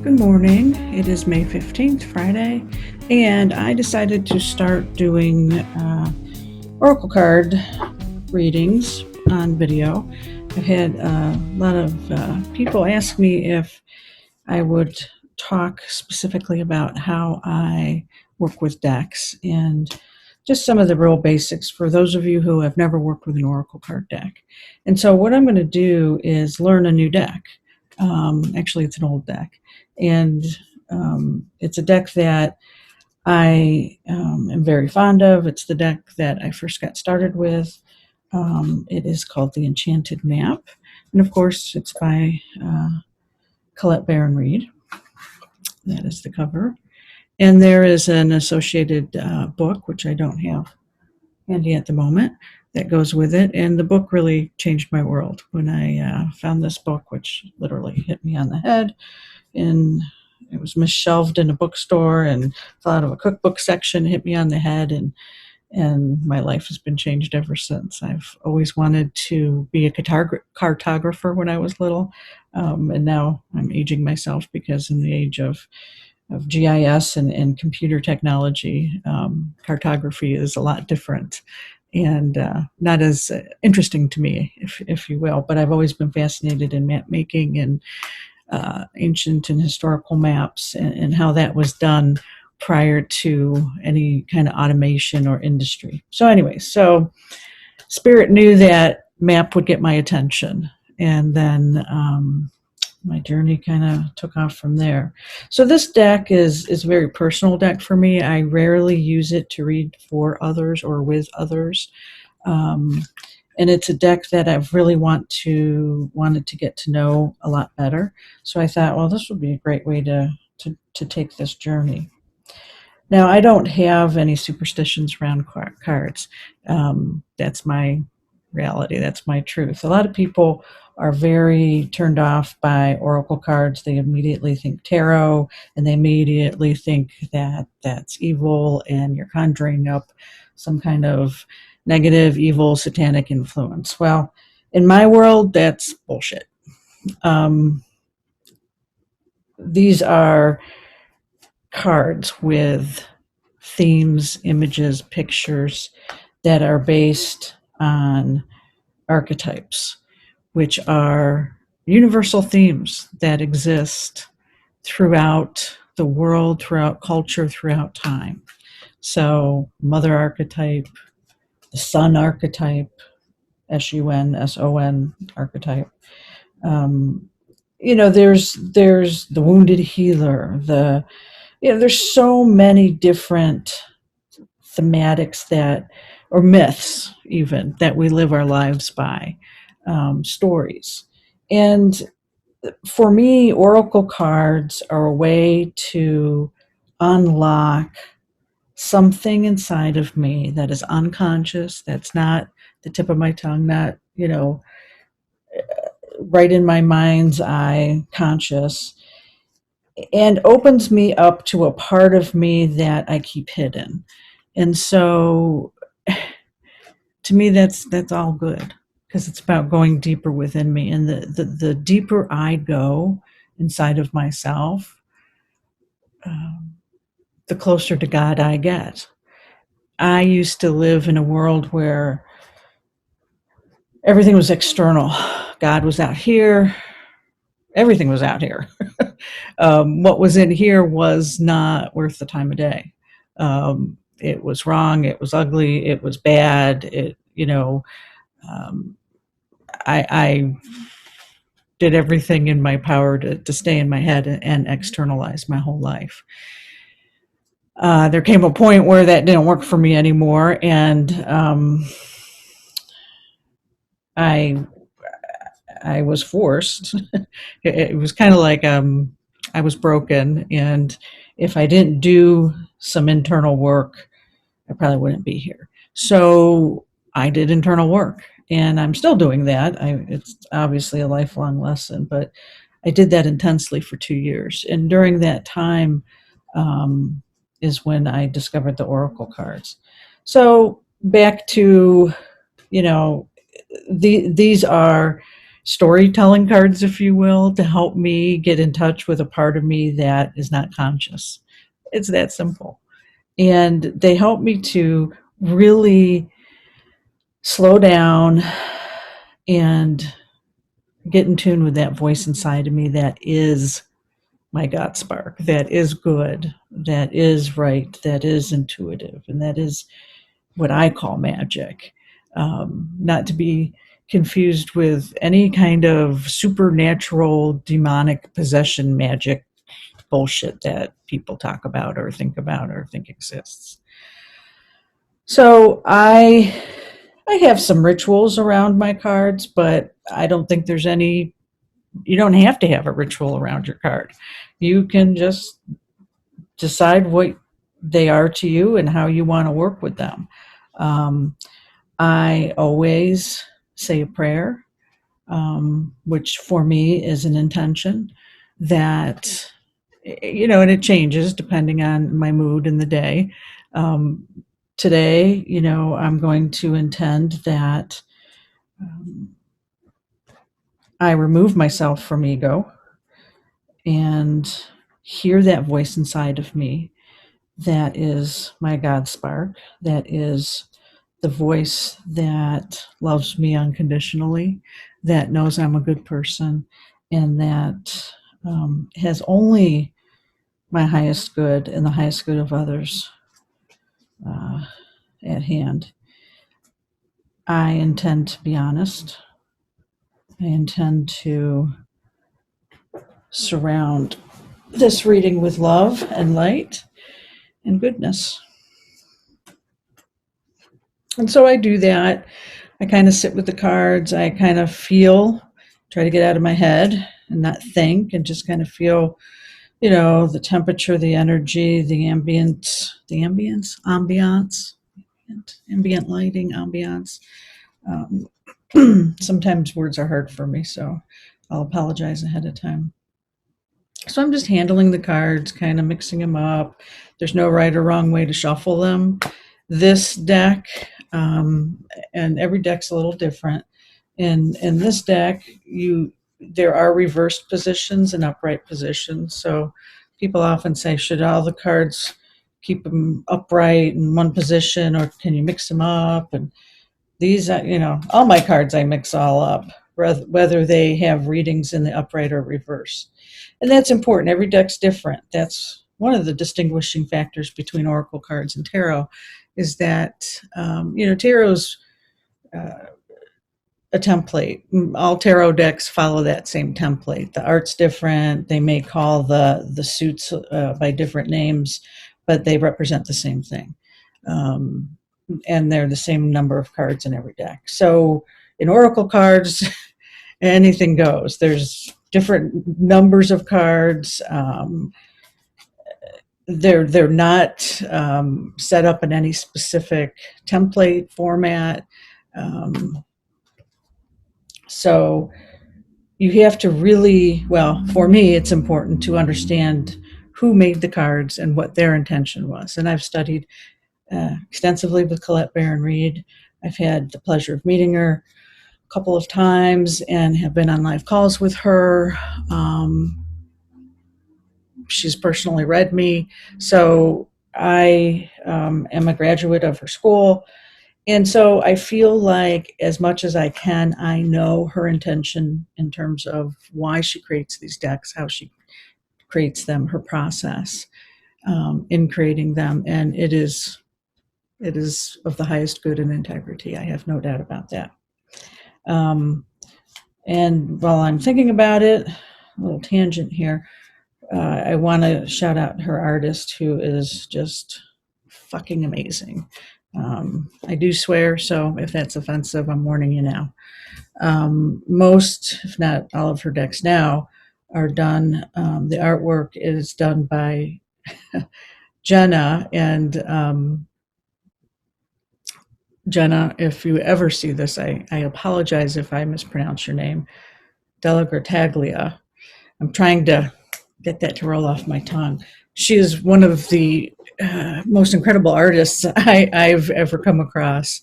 Good morning. It is May 15th, Friday, and I decided to start doing Oracle card readings on video. I've had a lot of people ask me if I would talk specifically about how I work with decks and just some of the real basics for those of you who have never worked with an Oracle card deck. And so what I'm going to do is learn a new deck. Actually, it's an old deck. And it's a deck that I am very fond of. It's the deck that I first got started with. It is called The Enchanted Map. And of course, it's by Colette Baron-Reid. That is the cover. And there is an associated book, which I don't have handy at the moment, that goes with it. And the book really changed my world when I found this book, which literally hit me on the head. And it was misshelved in a bookstore and fell out of a cookbook section, hit me on the head, and my life has been changed ever since. I've always wanted to be a cartographer when I was little, and now I'm aging myself because in the age of GIS and computer technology, cartography is a lot different and not as interesting to me, if you will. But I've always been fascinated in map making and ancient and historical maps and how that was done prior to any kind of automation or industry. So anyway, so Spirit knew that map would get my attention, and then my journey kind of took off from there. So this deck is a very personal deck for me. I rarely use it to read for others or with others. And it's a deck that I've really wanted to get to know a lot better. So I thought, well, this would be a great way to take this journey. Now, I don't have any superstitions around cards. That's my reality. That's my truth. A lot of people are very turned off by oracle cards. They immediately think tarot, and they immediately think that that's evil and you're conjuring up some kind of negative, evil, satanic influence. Well, in my world, that's bullshit. These are cards with themes, images, pictures that are based on archetypes, which are universal themes that exist throughout the world, throughout culture, throughout time. So, mother archetype, the sun archetype, S-U-N, archetype. There's the wounded healer. There's so many different thematics or myths even, that we live our lives by, stories. And for me, oracle cards are a way to unlock something inside of me that is unconscious, that's not the tip of my tongue, not, right in my mind's eye, conscious, and opens me up to a part of me that I keep hidden. And so to me, that's all good, because it's about going deeper within me. And the deeper I go inside of myself, the closer to God I get. I used to live in a world where everything was external. God was out here. Everything was out here. What was in here was not worth the time of day. It was wrong. It was ugly. It was bad. I did everything in my power to stay in my head and externalize my whole life. There came a point where that didn't work for me anymore, and I was forced. It was kind of like I was broken, and if I didn't do some internal work, I probably wouldn't be here. So I did internal work, and I'm still doing that. It's obviously a lifelong lesson, but I did that intensely for 2 years. And during that time is when I discovered the oracle cards. So back to, these are storytelling cards, if you will, to help me get in touch with a part of me that is not conscious. It's that simple. And they help me to really slow down and get in tune with that voice inside of me that is my God spark, that is good, that is right, that is intuitive, and that is what I call magic. Not to be confused with any kind of supernatural demonic possession magic bullshit that people talk about or think exists. So I have some rituals around my cards, but I don't think there's any. You don't have to have a ritual around your card. You can just decide what they are to you and how you want to work with them. I always say a prayer, which for me is an intention that, and it changes depending on my mood in the day. Today, I'm going to intend that I remove myself from ego and hear that voice inside of me that is my God spark, that is the voice that loves me unconditionally, that knows I'm a good person, and that has only my highest good and the highest good of others at hand. I intend to be honest. I intend to surround this reading with love and light and goodness. And so I do that. I kind of sit with the cards. I kind of feel, try to get out of my head and not think, and just kind of feel, the temperature, the energy, the ambient lighting, ambiance. Sometimes words are hard for me, so I'll apologize ahead of time. So I'm just handling the cards, kind of mixing them up. There's no right or wrong way to shuffle them. This deck, and every deck's a little different. In this deck, there are reversed positions and upright positions. So people often say, should all the cards keep them upright in one position, or can you mix them up? And these, all my cards I mix all up, whether they have readings in the upright or reverse. And that's important. Every deck's different. That's one of the distinguishing factors between oracle cards and tarot, is that, tarot's a template. All tarot decks follow that same template. The art's different. They may call the suits by different names, but they represent the same thing. And they're the same number of cards in every deck. So in oracle cards, anything goes. There's different numbers of cards. They're not set up in any specific template format. So you have to really, for me, it's important to understand who made the cards and what their intention was. And I've studied extensively with Colette Baron-Reid. I've had the pleasure of meeting her a couple of times and have been on live calls with her. She's personally read me. So I am a graduate of her school. And so I feel like, as much as I can, I know her intention in terms of why she creates these decks, how she creates them, her process in creating them. And it is of the highest good and integrity. I have no doubt about that. And while I'm thinking about it, a little tangent here, I want to shout out her artist, who is just fucking amazing. I do swear, so if that's offensive, I'm warning you now. Most, if not all of her decks now are done. The artwork is done by Jenna, and Jenna, if you ever see this, I apologize if I mispronounce your name, Della Grataglia. I'm trying to get that to roll off my tongue. She is one of the most incredible artists I've ever come across.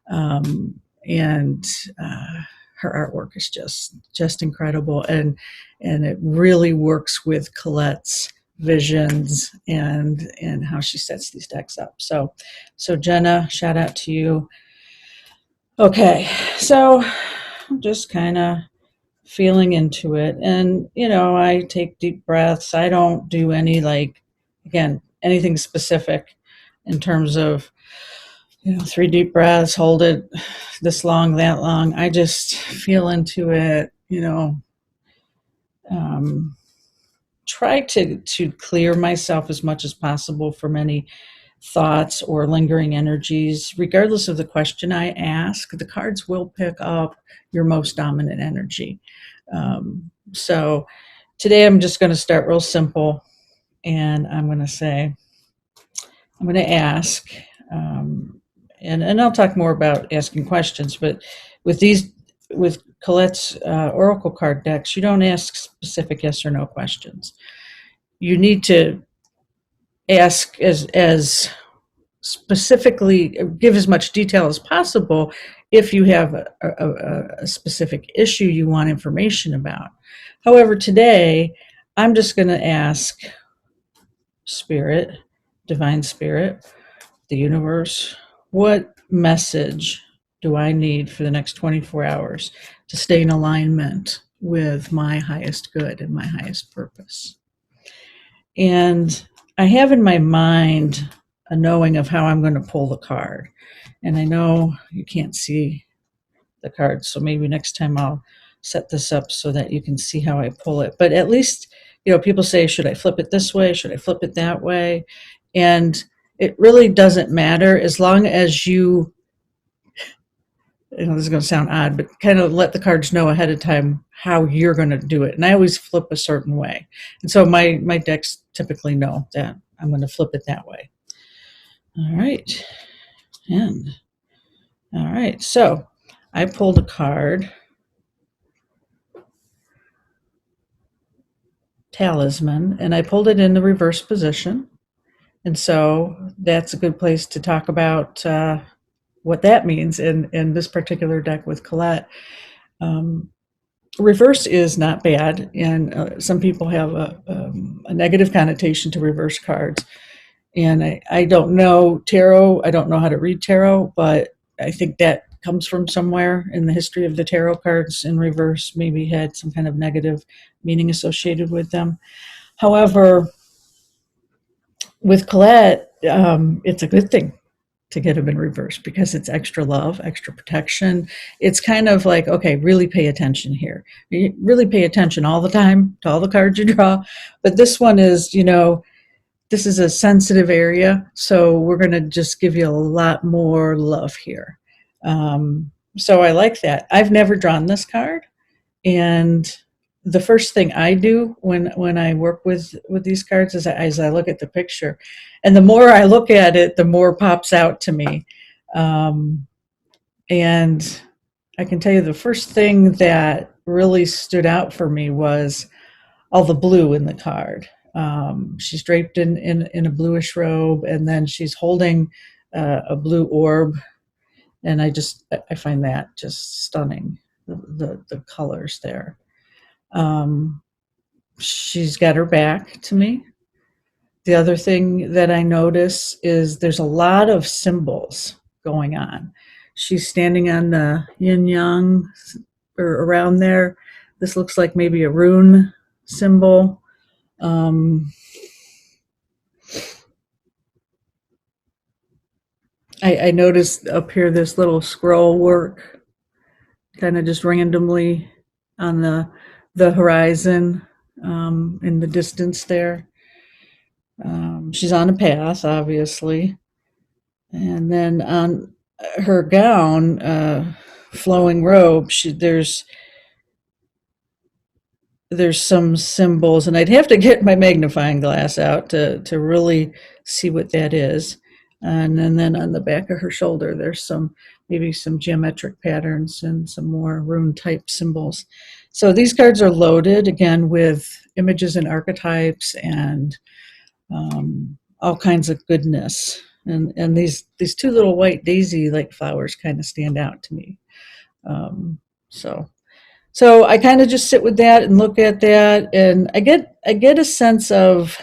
And her artwork is just incredible, and it really works with Colette's visions and how she sets these decks up. So Jenna, shout out to you. Okay, so I'm just kind of feeling into it, and I take deep breaths. I don't do any, like, again, anything specific in terms of 3 deep breaths, hold it this long, that long. I just feel into it, try to clear myself as much as possible from any thoughts or lingering energies. Regardless of the question I ask, the cards will pick up your most dominant energy. So today I'm just going to start real simple, and I'm going to ask, and I'll talk more about asking questions, but with Colette's Oracle card decks, you don't ask specific yes or no questions. You need to ask as specifically, give as much detail as possible if you have a specific issue you want information about. However, today I'm just going to ask Spirit, Divine Spirit, the universe, what message do I need for the next 24 hours to stay in alignment with my highest good and my highest purpose? And I have in my mind a knowing of how I'm going to pull the card. And I know you can't see the card, so maybe next time I'll set this up so that you can see how I pull it. But at least, people say, should I flip it this way? Should I flip it that way? And it really doesn't matter as long as you this is going to sound odd, but kind of let the cards know ahead of time how you're going to do it. And I always flip a certain way. And so my decks typically know that I'm going to flip it that way. All right. All right. So I pulled a card, Talisman, and I pulled it in the reverse position. And so that's a good place to talk about what that means in this particular deck with Colette. Reverse is not bad, and some people have a negative connotation to reverse cards. And I don't know tarot. I don't know how to read tarot, but I think that comes from somewhere in the history of the tarot cards in reverse, maybe had some kind of negative meaning associated with them. However, with Colette, it's a good thing to get them in reverse because it's extra love, extra protection. It's kind of like, okay, really pay attention here. You really pay attention all the time to all the cards you draw. But this one is, this is a sensitive area, so we're going to just give you a lot more love here. So I like that. I've never drawn this card, and the first thing I do when I work with these cards is I look at the picture, and the more I look at it, the more pops out to me. And I can tell you the first thing that really stood out for me was all the blue in the card. She's draped in a bluish robe, and then she's holding a blue orb, and I find that just stunning, the colors there. She's got her back to me. The other thing that I notice is there's a lot of symbols going on. She's standing on the yin yang or around there. This looks like maybe a rune symbol. I noticed up here this little scroll work kind of just randomly on the horizon in the distance there. She's on a path, obviously. And then on her gown, flowing robe, there's some symbols, and I'd have to get my magnifying glass out to really see what that is. And then on the back of her shoulder, there's maybe some geometric patterns and some more rune type symbols. So these cards are loaded again with images and archetypes and all kinds of goodness. And these two little white daisy like flowers kind of stand out to me. So I kind of just sit with that and look at that, and I get a sense of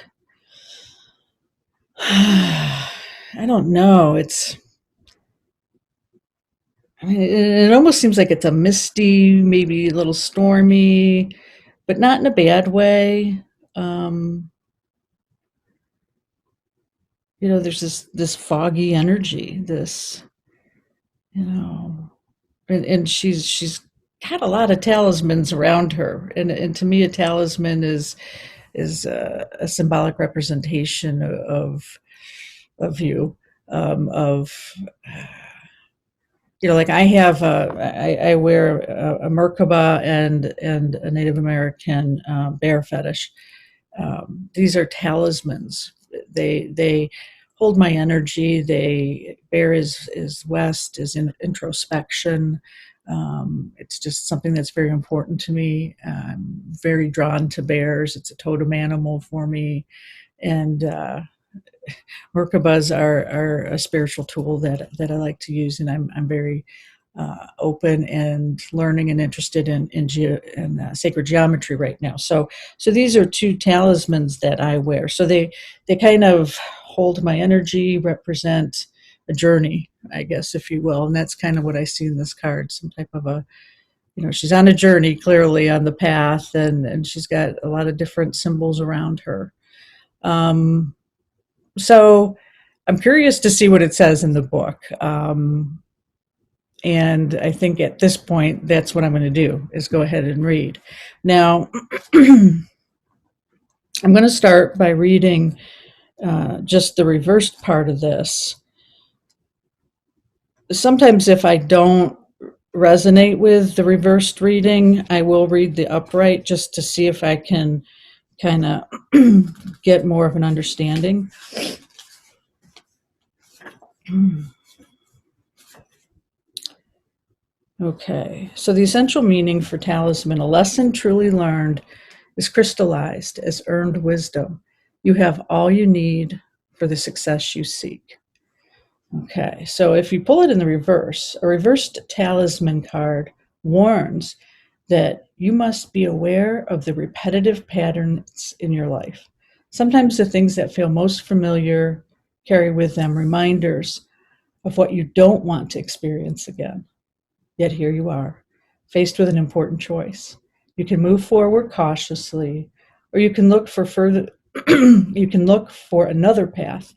I don't know. It almost seems like it's a misty, maybe a little stormy, but not in a bad way. Um, there's this foggy energy, this, you know, and she's got a lot of talismans around her, and to me, a talisman is a symbolic representation of you, of like I wear a Merkaba and a Native American bear fetish. These are talismans. They hold my energy. Bear is west, is introspection. It's just something that's very important to me. I'm very drawn to bears. It's a totem animal for me, and Merkabas are a spiritual tool that I like to use, and I'm very open and learning and interested in sacred geometry right now. So these are two talismans that I wear. So they kind of hold my energy, represent a journey, I guess, if you will, and that's kind of what I see in this card. Some type of she's on a journey, clearly on the path, and she's got a lot of different symbols around her. So I'm curious to see what it says in the book. And I think at this point, that's what I'm going to do, is go ahead and read. Now, I'm going to start by reading just the reversed part of this. Sometimes if I don't resonate with the reversed reading, I will read the upright just to see if I can kind of get more of an understanding. Okay, so the essential meaning for talisman: a lesson truly learned is crystallized as earned wisdom. You have all you need for the success you seek. Okay, so if you pull it in the reverse, a reversed talisman card warns that you must be aware of the repetitive patterns in your life. Sometimes the things that feel most familiar carry with them reminders of what you don't want to experience again. Yet here you are, faced with an important choice. You can move forward cautiously, or you can look for another path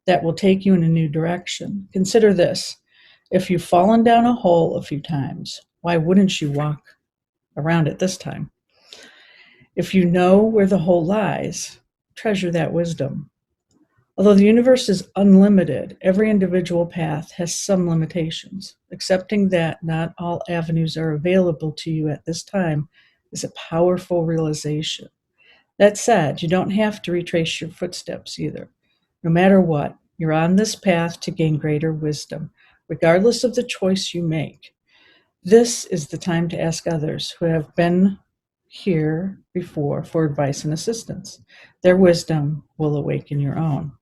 that will take you in a new direction. Consider this: if you've fallen down a hole a few times, why wouldn't you walk around it this time? If you know where the hole lies, treasure that wisdom. Although the universe is unlimited, every individual path has some limitations. Accepting that not all avenues are available to you at this time is a powerful realization. That said, you don't have to retrace your footsteps either. No matter what, you're on this path to gain greater wisdom, regardless of the choice you make. This is the time to ask others who have been here before for advice and assistance. Their wisdom will awaken your own.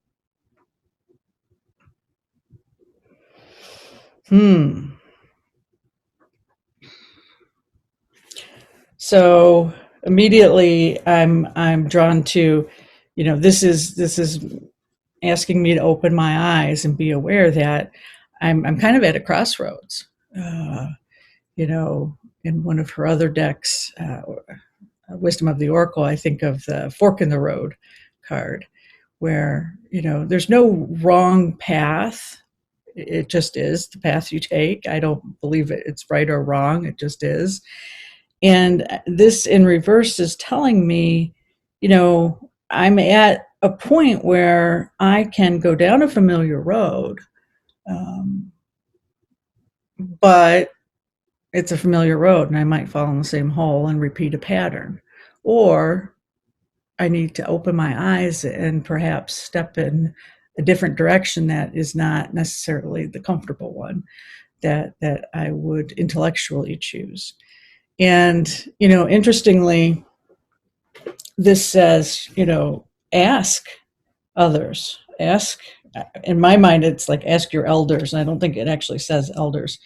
So immediately I'm drawn to, this is asking me to open my eyes and be aware that I'm kind of at a crossroads. In one of her other decks, Wisdom of the Oracle, I think of the Fork in the Road card, where there's no wrong path. It just is the path you take. I don't believe it's right or wrong. It just is. And this in reverse is telling me, I'm at a point where I can go down a familiar road, but it's a familiar road and I might fall in the same hole and repeat a pattern. Or I need to open my eyes and perhaps step in a different direction that is not necessarily the comfortable one that I would intellectually choose. And, interestingly, this says, ask others. In my mind, it's like ask your elders. And I don't think it actually says elders.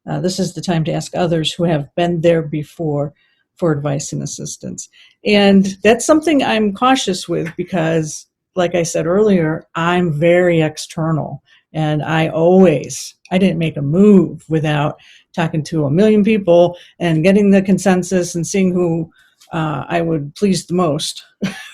This is the time to ask others who have been there before for advice and assistance. And that's something I'm cautious with because, like I said earlier, I'm very external. And I didn't make a move without talking to a million people and getting the consensus and seeing who I would please the most,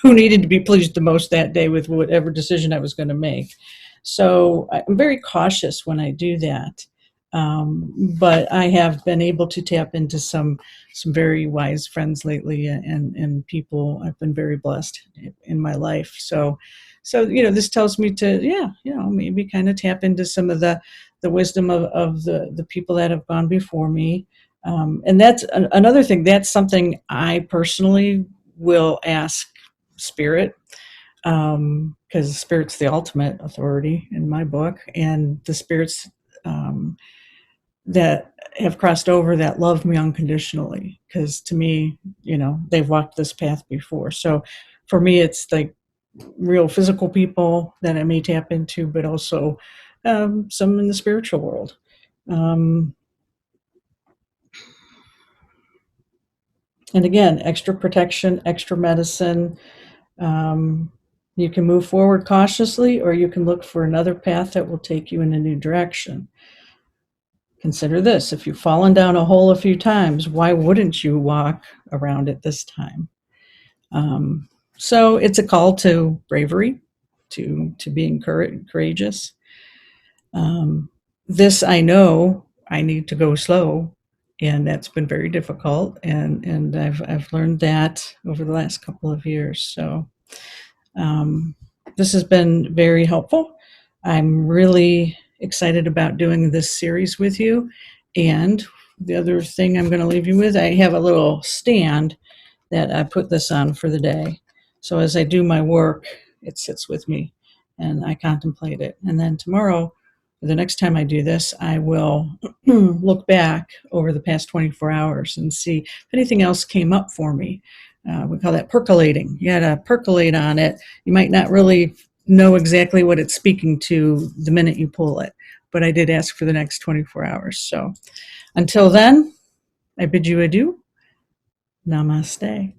who needed to be pleased the most that day with whatever decision I was going to make. So I'm very cautious when I do that. But I have been able to tap into some very wise friends lately, and people. I've been very blessed in my life. So this tells me to maybe kind of tap into some of the wisdom of the people that have gone before me. And that's another thing. That's something I personally will ask Spirit, because Spirit's the ultimate authority in my book, and the spirits that have crossed over that love me unconditionally, because to me, they've walked this path before. So for me, it's like real physical people that I may tap into, but also some in the spiritual world. And again, extra protection, extra medicine. You can move forward cautiously, or you can look for another path that will take you in a new direction. Consider this: if you've fallen down a hole a few times, why wouldn't you walk around it this time? So it's a call to bravery, to being courageous. This, I know I need to go slow, and that's been very difficult. And I've learned that over the last couple of years. So this has been very helpful. I'm really excited about doing this series with you. And the other thing I'm going to leave you with, I have a little stand that I put this on for the day. So as I do my work, it sits with me and I contemplate it. And then tomorrow, the next time I do this, I will look back over the past 24 hours and see if anything else came up for me. We call that percolating. You got to percolate on it. You might not really know exactly what it's speaking to the minute you pull it, but I did ask for the next 24 hours. So until then, I bid you adieu. Namaste.